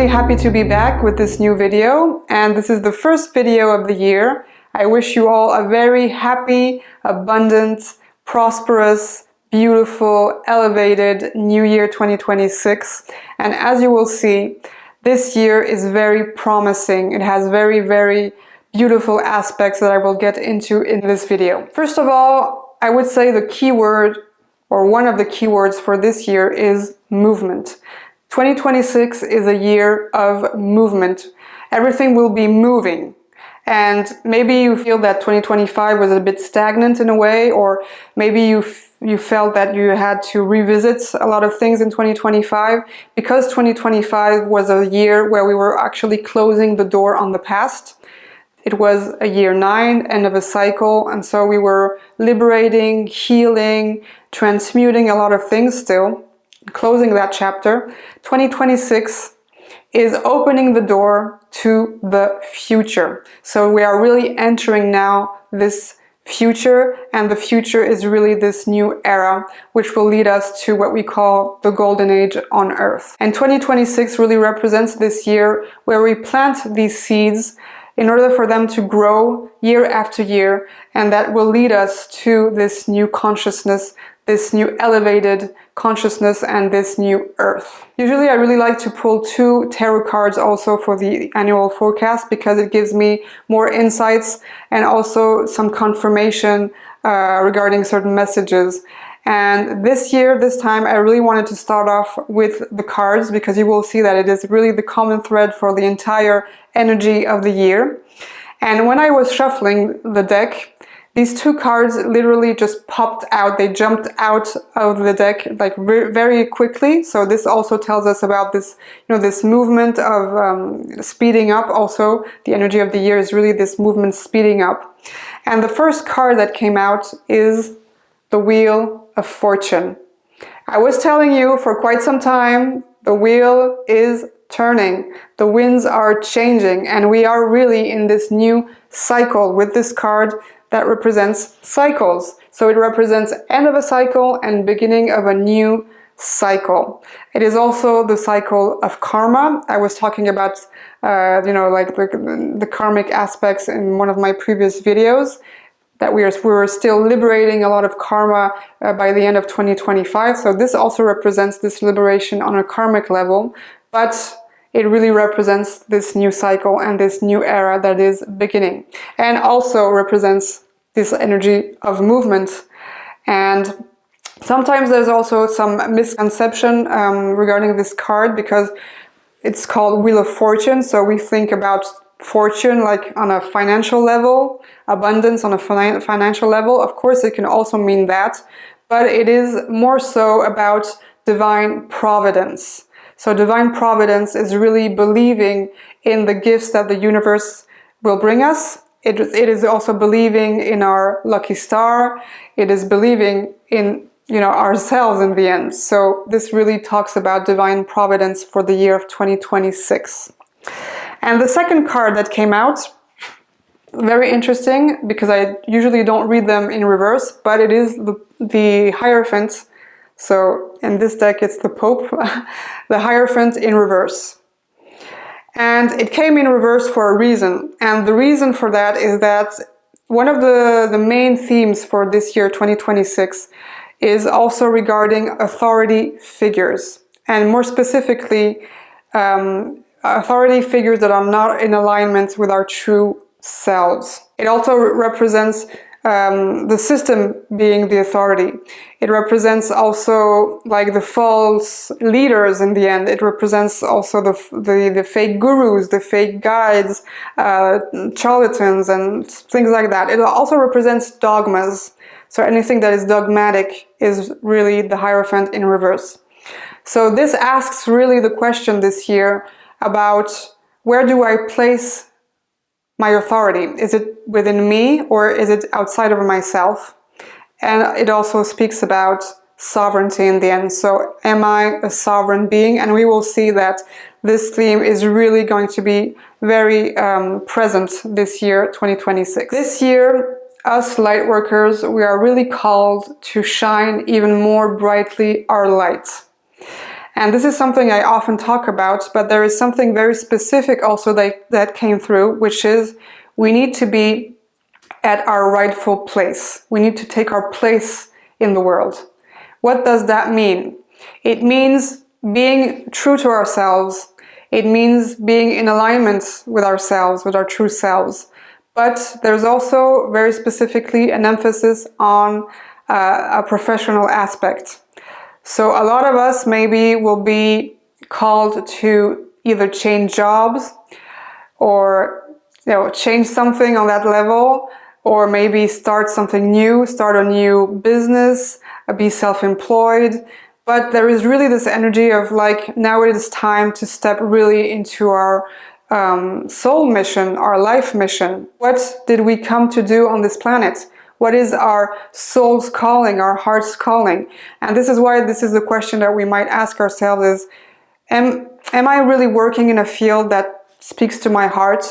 really happy to be back with this new video, and this is the first video of the year. I wish you all a very happy, abundant, prosperous, beautiful, elevated New Year 2026. And as you will see, this year is very promising. It has very, very beautiful aspects that I will get into in this video. First of all, I would say the keyword, or one of the keywords for this year, is movement. 2026 is a year of movement. Everything will be moving. And maybe you feel that 2025 was a bit stagnant in a way, or maybe you felt that you had to revisit a lot of things in 2025, because 2025 was a year where we were actually closing the door on the past. It was a year 9, end of a cycle, and so we were liberating, healing, transmuting a lot of things still, closing that chapter. 2026 is opening the door to the future. So we are really entering now this future, and the future is really this new era, which will lead us to what we call the golden age on Earth. And 2026 really represents this year where we plant these seeds in order for them to grow year after year, and that will lead us to this new consciousness, this new elevated consciousness, and this new earth. Usually I really like to pull 2 tarot cards also for the annual forecast, because it gives me more insights and also some confirmation regarding certain messages. And this time, I really wanted to start off with the cards, because you will see that it is really the common thread for the entire energy of the year. And when I was shuffling the deck, these 2 cards literally just popped out. They jumped out of the deck like very quickly. So this also tells us about this, this movement of speeding up. Also, the energy of the year is really this movement speeding up. And the first card that came out is the Wheel of Fortune. I was telling you for quite some time, the wheel is turning, the winds are changing, and we are really in this new cycle with this card that represents cycles. So it represents end of a cycle and beginning of a new cycle. It is also the cycle of karma. I was talking about, like the karmic aspects in one of my previous videos, that we were still liberating a lot of karma by the end of 2025. So this also represents this liberation on a karmic level, but it really represents this new cycle and this new era that is beginning, and also represents this energy of movement. And sometimes there's also some misconception regarding this card, because it's called Wheel of Fortune. So we think about fortune like on a financial level, abundance on a financial level. Of course, it can also mean that, but it is more so about divine providence. So divine providence is really believing in the gifts that the universe will bring us. It is also believing in our lucky star. It is believing in, ourselves in the end. So this really talks about divine providence for the year of 2026. And the second card that came out, very interesting, because I usually don't read them in reverse, but it is the Hierophant. So in this deck, it's the Pope, the Hierophant in reverse. And it came in reverse for a reason. And the reason for that is that one of the main themes for this year, 2026, is also regarding authority figures. And more specifically, authority figures that are not in alignment with our true selves. It also represents the system being the authority. It represents also like the false leaders in the end. It represents also the fake gurus, the fake guides, charlatans, and things like that. It also represents dogmas. So anything that is dogmatic is really the Hierophant in reverse. So this asks really the question this year about, where do I place my authority? Is it within me, or is it outside of myself? And it also speaks about sovereignty in the end. So am I a sovereign being? And we will see that this theme is really going to be very present this year, 2026. This year, us Lightworkers, we are really called to shine even more brightly our light. And this is something I often talk about, but there is something very specific also that came through, which is we need to be at our rightful place. We need to take our place in the world. What does that mean? It means being true to ourselves. It means being in alignment with ourselves, with our true selves. But there's also very specifically an emphasis on a professional aspect. So a lot of us maybe will be called to either change jobs or change something on that level, or maybe start something new, start a new business, be self-employed. But there is really this energy of like, now it is time to step really into our soul mission, our life mission. What did we come to do on this planet? What is our soul's calling, our heart's calling? And this is why this is the question that we might ask ourselves is, am I really working in a field that speaks to my heart?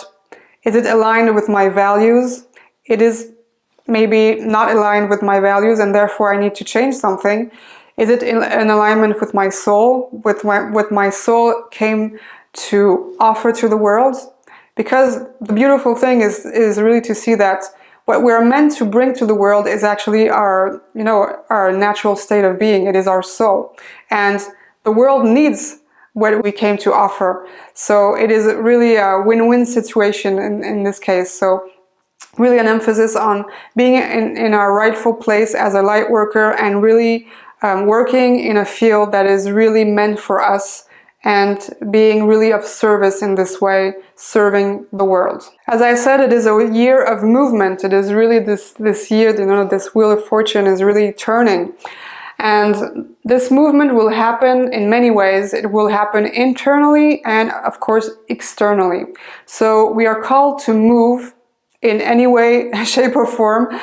Is it aligned with my values? It is maybe not aligned with my values and therefore I need to change something. Is it in alignment with my soul, with what my soul came to offer to the world? Because the beautiful thing is really to see that what we're meant to bring to the world is actually our natural state of being. It is our soul. And the world needs what we came to offer. So it is really a win-win situation in this case. So really an emphasis on being in our rightful place as a light worker and really working in a field that is really meant for us and being really of service in this way, serving the world. As I said, it is a year of movement. It is really this year, this wheel of fortune is really turning. And this movement will happen in many ways. It will happen internally and, of course, externally. So we are called to move in any way, shape or form,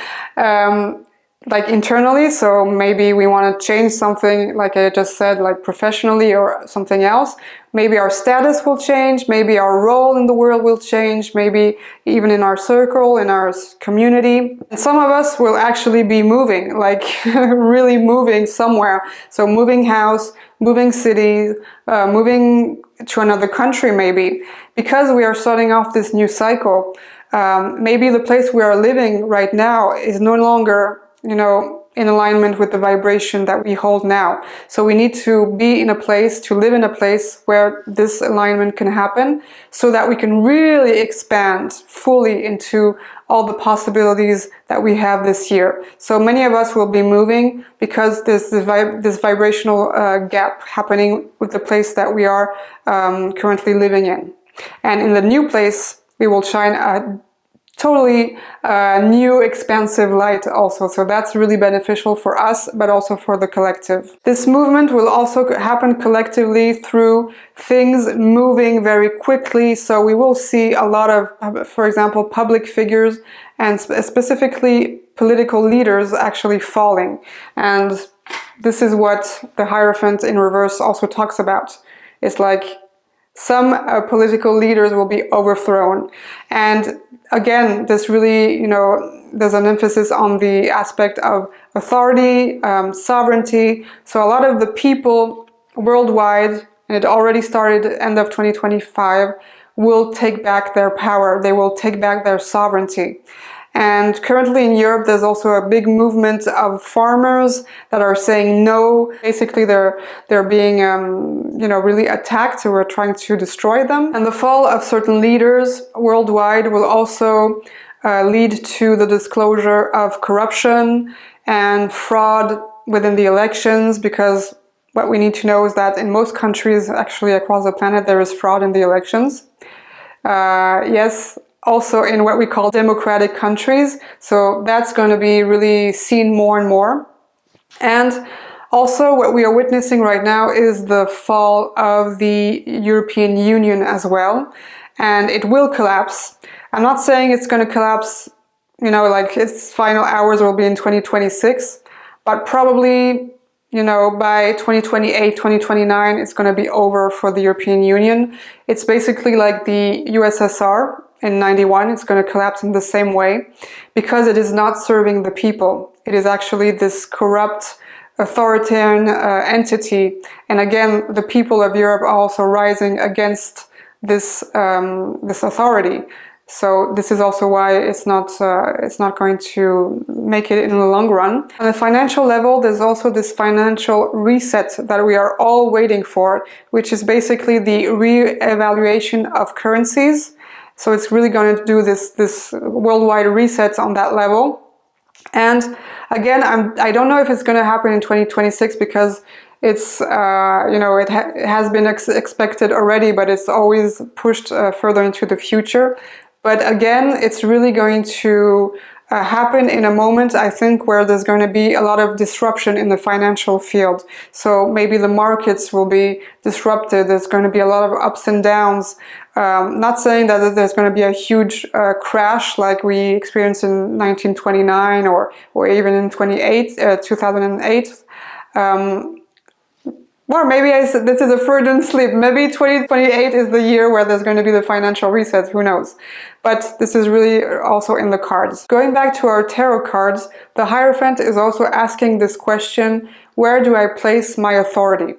like internally. So maybe we want to change something, like I just said, like professionally or something else. Maybe our status will change. Maybe our role in the world will change. Maybe even in our circle, in our community. And some of us will actually be moving, like really moving somewhere. So moving house, moving city, moving to another country maybe. Because we are starting off this new cycle, maybe the place we are living right now is no longer in alignment with the vibration that we hold now. So we need to be in a place, to live in a place where this alignment can happen so that we can really expand fully into all the possibilities that we have this year. So many of us will be moving because there's this vibrational gap happening with the place that we are currently living in. And in the new place, we will shine a totally new expansive light also. So that's really beneficial for us, but also for the collective. This movement will also happen collectively through things moving very quickly. So we will see a lot of, for example, public figures and specifically political leaders actually falling. And this is what the Hierophant in reverse also talks about. It's like some political leaders will be overthrown. And again, this really, there's an emphasis on the aspect of authority, sovereignty. So a lot of the people worldwide, and it already started at the end of 2025, will take back their power. They will take back their sovereignty. And currently in Europe, there's also a big movement of farmers that are saying no. Basically, they're being, really attacked. So we're trying to destroy them. And the fall of certain leaders worldwide will also lead to the disclosure of corruption and fraud within the elections, because what we need to know is that in most countries, actually across the planet, there is fraud in the elections. Yes. Also in what we call democratic countries. So that's going to be really seen more and more. And also what we are witnessing right now is the fall of the European Union as well. And it will collapse. I'm not saying it's going to collapse, like its final hours will be in 2026, but probably, by 2028, 2029, it's going to be over for the European Union. It's basically like the USSR. In 91, it's going to collapse in the same way because it is not serving the people. It is actually this corrupt authoritarian entity. And again, the people of Europe are also rising against this this authority. So this is also why it's not going to make it in the long run. On the financial level, there's also this financial reset that we are all waiting for, which is basically the re-evaluation of currencies. So it's really going to do this worldwide reset on that level. And again, I don't know if it's going to happen in 2026 because it's, it has been expected already, but it's always pushed further into the future. But again, it's really going to happen in a moment, I think, where there's going to be a lot of disruption in the financial field. So maybe the markets will be disrupted. There's going to be a lot of ups and downs. Not saying that there's going to be a huge crash like we experienced in 1929 or even in 2008. Or maybe this is a further sleep. Maybe 2028 is the year where there's going to be the financial reset. Who knows? But this is really also in the cards. Going back to our tarot cards, the Hierophant is also asking this question: where do I place my authority?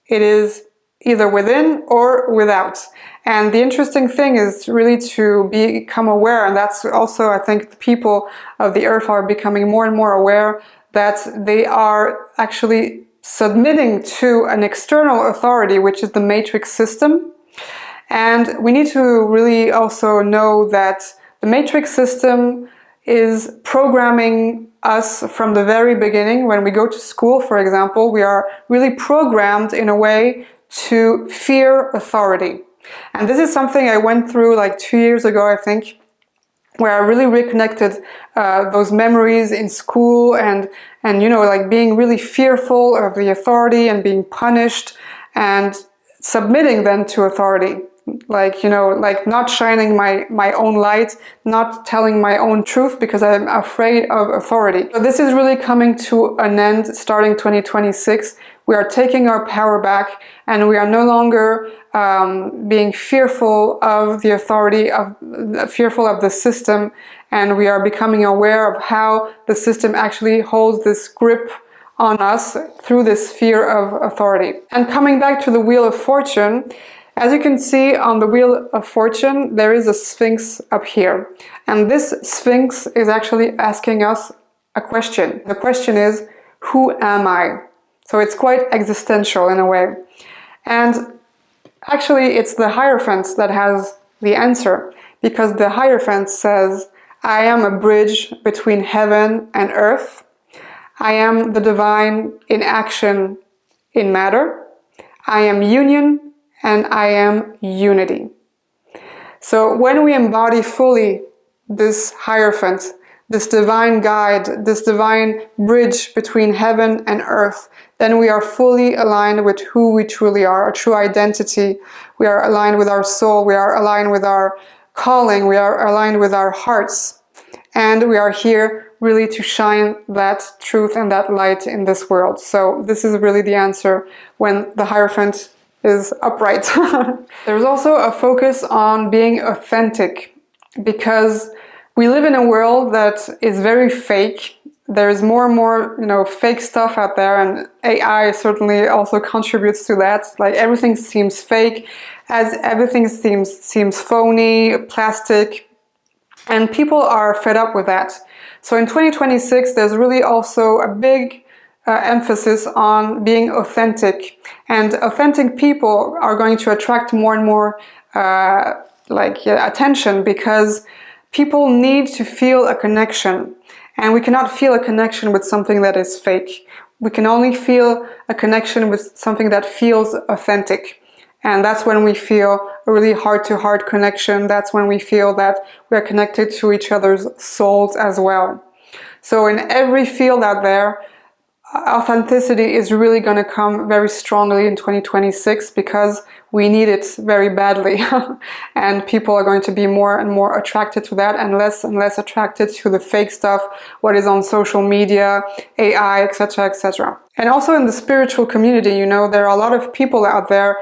It is either within or without. And the interesting thing is really to become aware, and that's also, I think, the people of the earth are becoming more and more aware that they are actually submitting to an external authority, which is the matrix system. And we need to really also know that the matrix system is programming us from the very beginning. When we go to school, for example, we are really programmed in a way to fear authority. And this is something I went through like 2 years ago, I think, where I really reconnected those memories in school and like being really fearful of the authority and being punished and submitting then to authority. Like not shining my own light, not telling my own truth because I'm afraid of authority. So this is really coming to an end starting 2026. We are taking our power back and we are no longer being fearful of the authority, fearful of the system, and we are becoming aware of how the system actually holds this grip on us through this fear of authority. And coming back to the Wheel of Fortune, as you can see on the Wheel of Fortune, there is a Sphinx up here. And this Sphinx is actually asking us a question. The question is, who am I? So it's quite existential in a way. And actually, it's the Hierophant that has the answer, because the Hierophant says, I am a bridge between heaven and earth. I am the divine in action in matter. I am union and I am unity. So when we embody fully this Hierophant, this divine guide, this divine bridge between heaven and earth, then we are fully aligned with who we truly are, our true identity. We are aligned with our soul. We are aligned with our calling. We are aligned with our hearts. And we are here really to shine that truth and that light in this world. So this is really the answer when the Hierophant is upright. There's also a focus on being authentic, because we live in a world that is very fake. There's more and more, fake stuff out there, and AI certainly also contributes to that. Like everything seems fake, as everything seems phony, plastic, and people are fed up with that. So in 2026, there's really also a big emphasis on being authentic, and authentic people are going to attract more and more attention, because people need to feel a connection, and we cannot feel a connection with something that is fake. We can only feel a connection with something that feels authentic, and that's when we feel a really heart-to-heart connection. That's when we feel that we are connected to each other's souls as well. So in every field out there, authenticity is really going to come very strongly in 2026, because we need it very badly. And people are going to be more and more attracted to that, and less attracted to the fake stuff, what is on social media, AI, etc., etc. And also in the spiritual community, there are a lot of people out there,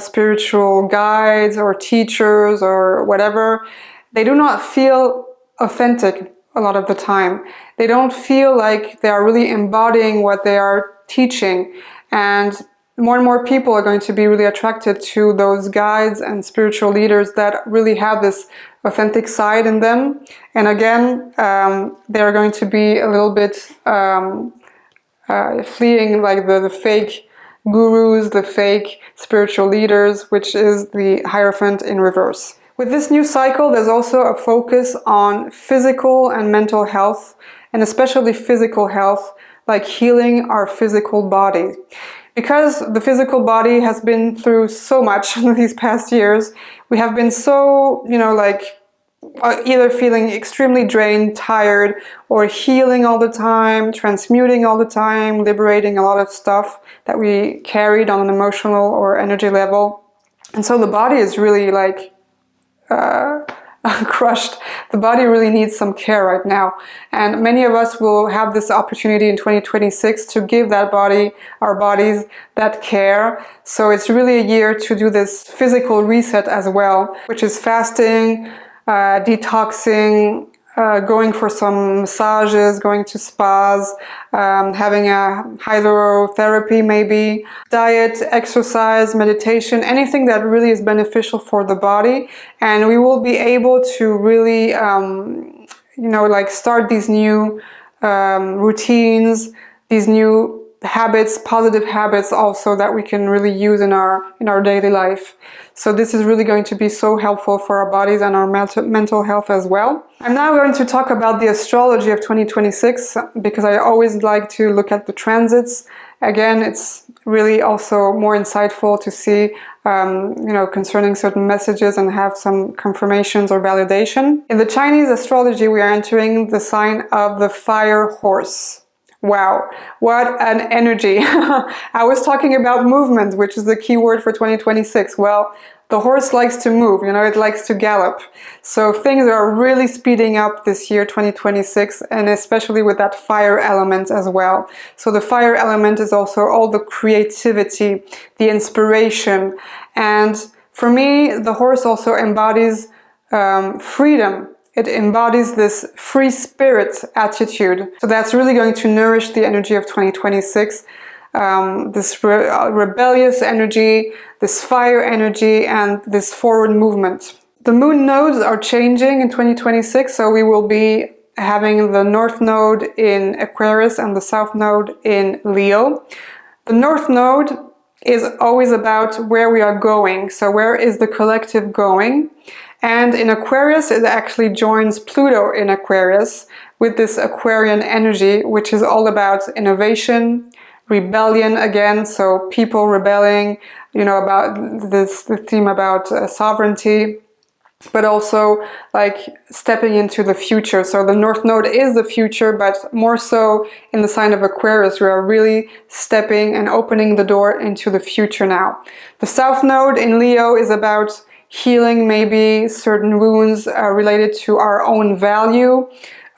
spiritual guides or teachers or whatever. They do not feel authentic a lot of the time. They don't feel like they are really embodying what they are teaching. And more people are going to be really attracted to those guides and spiritual leaders that really have this authentic side in them. And again, they're going to be a little bit fleeing like the fake gurus, the fake spiritual leaders, which is the Hierophant in reverse. With this new cycle, there's also a focus on physical and mental health, and especially physical health, like healing our physical body. Because the physical body has been through so much in these past years, we have been so, like either feeling extremely drained, tired, or healing all the time, transmuting all the time, liberating a lot of stuff that we carried on an emotional or energy level. And so the body is really like crushed. The body really needs some care right now. And many of us will have this opportunity in 2026 to give that body, our bodies, that care. So it's really a year to do this physical reset as well, which is fasting, detoxing, going for some massages, going to spas, having a hydrotherapy maybe, diet, exercise, meditation, anything that really is beneficial for the body. And we will be able to really, like start these new routines, these new habits, positive habits also that we can really use in our daily life. So this is really going to be so helpful for our bodies and our mental health as well. I'm now going to talk about the astrology of 2026 because I always like to look at the transits. Again, it's really also more insightful to see, concerning certain messages and have some confirmations or validation. In the Chinese astrology, we are entering the sign of the fire horse. Wow, what an energy. I was talking about movement, which is the key word for 2026. Well, the horse likes to move, it likes to gallop. So things are really speeding up this year, 2026, and especially with that fire element as well. So the fire element is also all the creativity, the inspiration. And for me, the horse also embodies freedom. It embodies this free spirit attitude. So that's really going to nourish the energy of 2026. This rebellious energy, this fire energy, and this forward movement. The moon nodes are changing in 2026, so we will be having the north node in Aquarius and the south node in Leo. The north node is always about where we are going, so where is the collective going? And in Aquarius, it actually joins Pluto in Aquarius with this Aquarian energy, which is all about innovation, rebellion again, so people rebelling, about the theme about sovereignty, but also like stepping into the future. So the North Node is the future, but more so in the sign of Aquarius, we are really stepping and opening the door into the future now. The South Node in Leo is about healing maybe certain wounds related to our own value,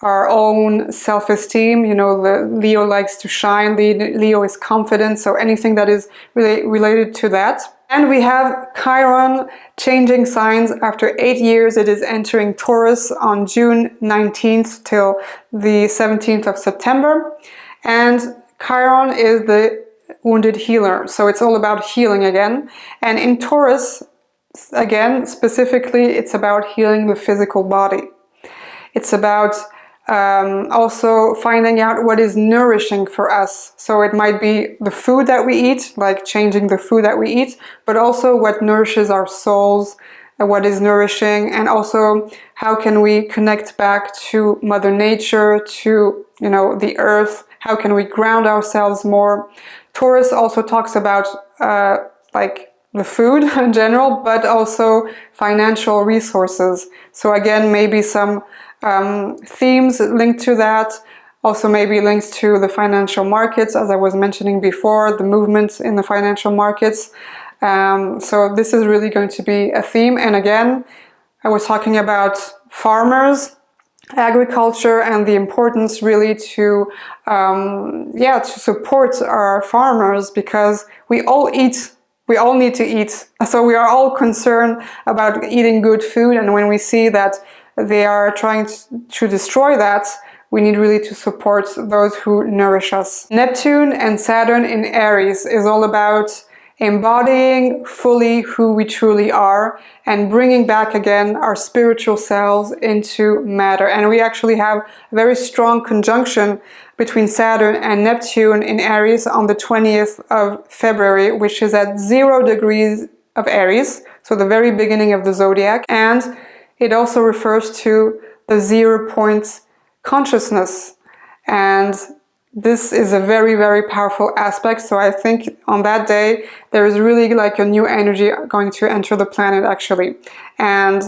our own self-esteem. The Leo likes to shine, Leo is confident, so anything that is really related to that. And we have Chiron changing signs after 8 years. It is entering Taurus on June 19th till the 17th of September. And Chiron is the wounded healer, so it's all about healing again. And in Taurus, again, specifically, it's about healing the physical body. It's about also finding out what is nourishing for us. So it might be the food that we eat, like changing the food that we eat, but also what nourishes our souls, what is nourishing, and also how can we connect back to Mother Nature, to, the earth, how can we ground ourselves more. Taurus also talks about like the food in general, but also financial resources. So again, maybe some themes linked to that, also maybe links to the financial markets, as I was mentioning before, the movements in the financial markets. So this is really going to be a theme. And again, I was talking about farmers, agriculture, and the importance really to support our farmers, because we all need to eat. So we are all concerned about eating good food, and when we see that they are trying to destroy that, we need really to support those who nourish us. Neptune and Saturn in Aries is all about embodying fully who we truly are and bringing back again our spiritual selves into matter. And we actually have a very strong conjunction between Saturn and Neptune in Aries on the 20th of February, which is at 0 degrees of Aries, so the very beginning of the zodiac. And it also refers to the 0 point consciousness. And this is a very, very powerful aspect. So I think on that day, there is really like a new energy going to enter the planet actually. And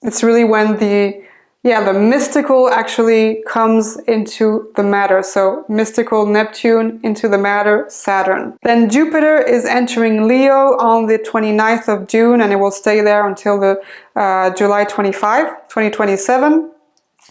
it's really when the mystical actually comes into the matter. So mystical Neptune into the matter, Saturn. Then Jupiter is entering Leo on the 29th of June, and it will stay there until the July 25, 2027.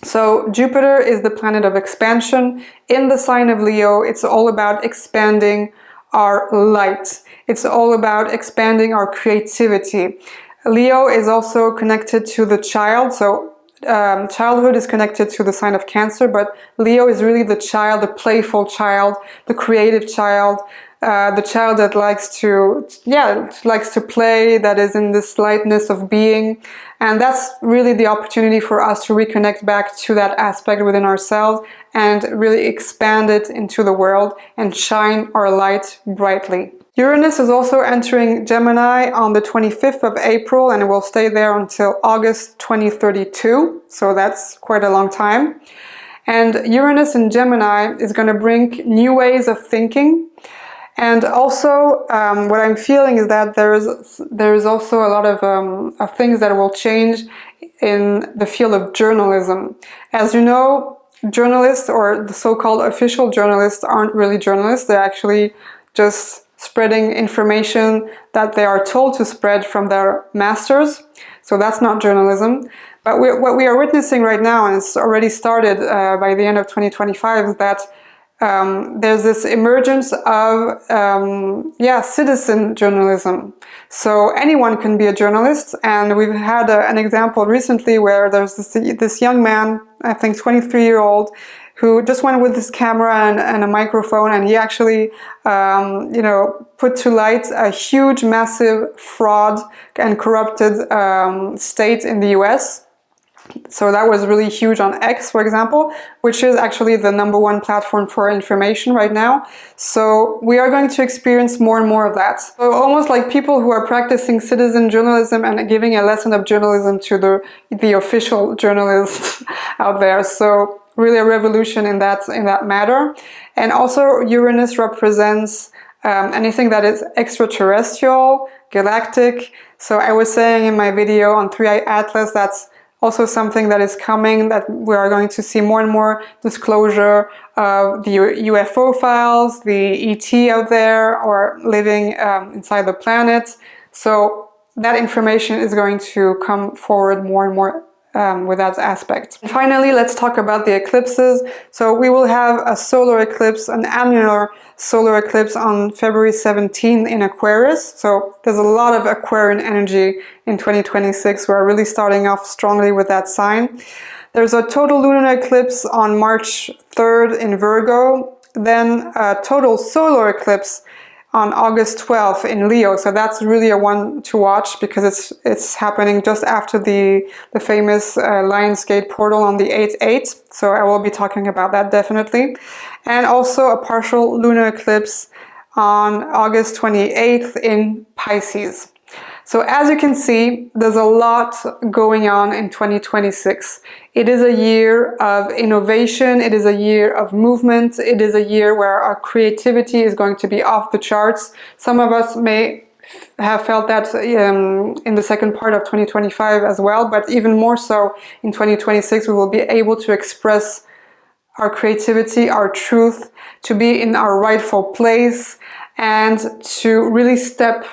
So Jupiter is the planet of expansion. In the sign of Leo, it's all about expanding our light. It's all about expanding our creativity. Leo is also connected to the child. So childhood is connected to the sign of Cancer, but Leo is really the child, the playful child, the creative child, the child that likes to play, that is in this lightness of being. And that's really the opportunity for us to reconnect back to that aspect within ourselves and really expand it into the world and shine our light brightly. Uranus is also entering Gemini on the 25th of April, and it will stay there until August 2032. So that's quite a long time. And Uranus in Gemini is going to bring new ways of thinking. And also, what I'm feeling is that there is also a lot of things that will change in the field of journalism. As you know, journalists, or the so-called official journalists, aren't really journalists. They're actually just spreading information that they are told to spread from their masters. So that's not journalism. But what we are witnessing right now, and it's already started by the end of 2025, is that there's this emergence of citizen journalism. So anyone can be a journalist, and we've had an example recently where there's this young man, I think 23-year-old, who just went with his camera and a microphone, and he actually put to light a huge, massive fraud and corrupted state in the US. So that was really huge on X, for example, which is actually the #1 platform for information right now. So we are going to experience more and more of that. So almost like people who are practicing citizen journalism and giving a lesson of journalism to the official journalists out there. So really a revolution in that matter. And also Uranus represents anything that is extraterrestrial, galactic. So I was saying in my video on 3i Atlas, that's also something that is coming, that we are going to see more and more disclosure of the UFO files, the ET out there, or living inside the planet. So that information is going to come forward more and more with that aspect. And finally, let's talk about the eclipses. So we will have a solar eclipse, an annular solar eclipse on February 17 in Aquarius. So there's a lot of Aquarian energy in 2026. We're really starting off strongly with that sign. There's a total lunar eclipse on March 3rd in Virgo. Then a total solar eclipse on August 12th in Leo. So that's really a one to watch, because it's happening just after the famous Lionsgate portal on the 8/8. So I will be talking about that definitely. And also a partial lunar eclipse on August 28th in Pisces. So as you can see, there's a lot going on in 2026. It is a year of innovation, it is a year of movement, it is a year where our creativity is going to be off the charts. Some of us may have felt that in the second part of 2025 as well, but even more so in 2026, we will be able to express our creativity, our truth, to be in our rightful place, and to really step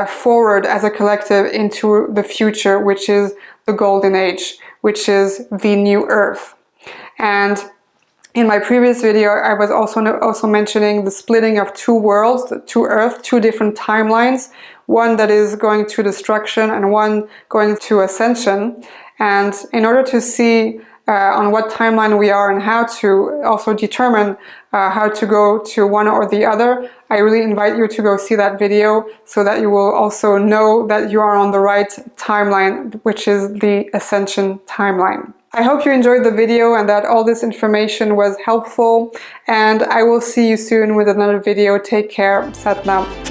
forward as a collective into the future, which is the golden age, which is the new earth. And in my previous video, I was also mentioning the splitting of two worlds, two earth, two different timelines, one that is going to destruction and one going to ascension. And in order to see on what timeline we are and how to also determine how to go to one or the other, I really invite you to go see that video so that you will also know that you are on the right timeline, which is the Ascension timeline. I hope you enjoyed the video and that all this information was helpful, and I will see you soon with another video. Take care. Sat Nam.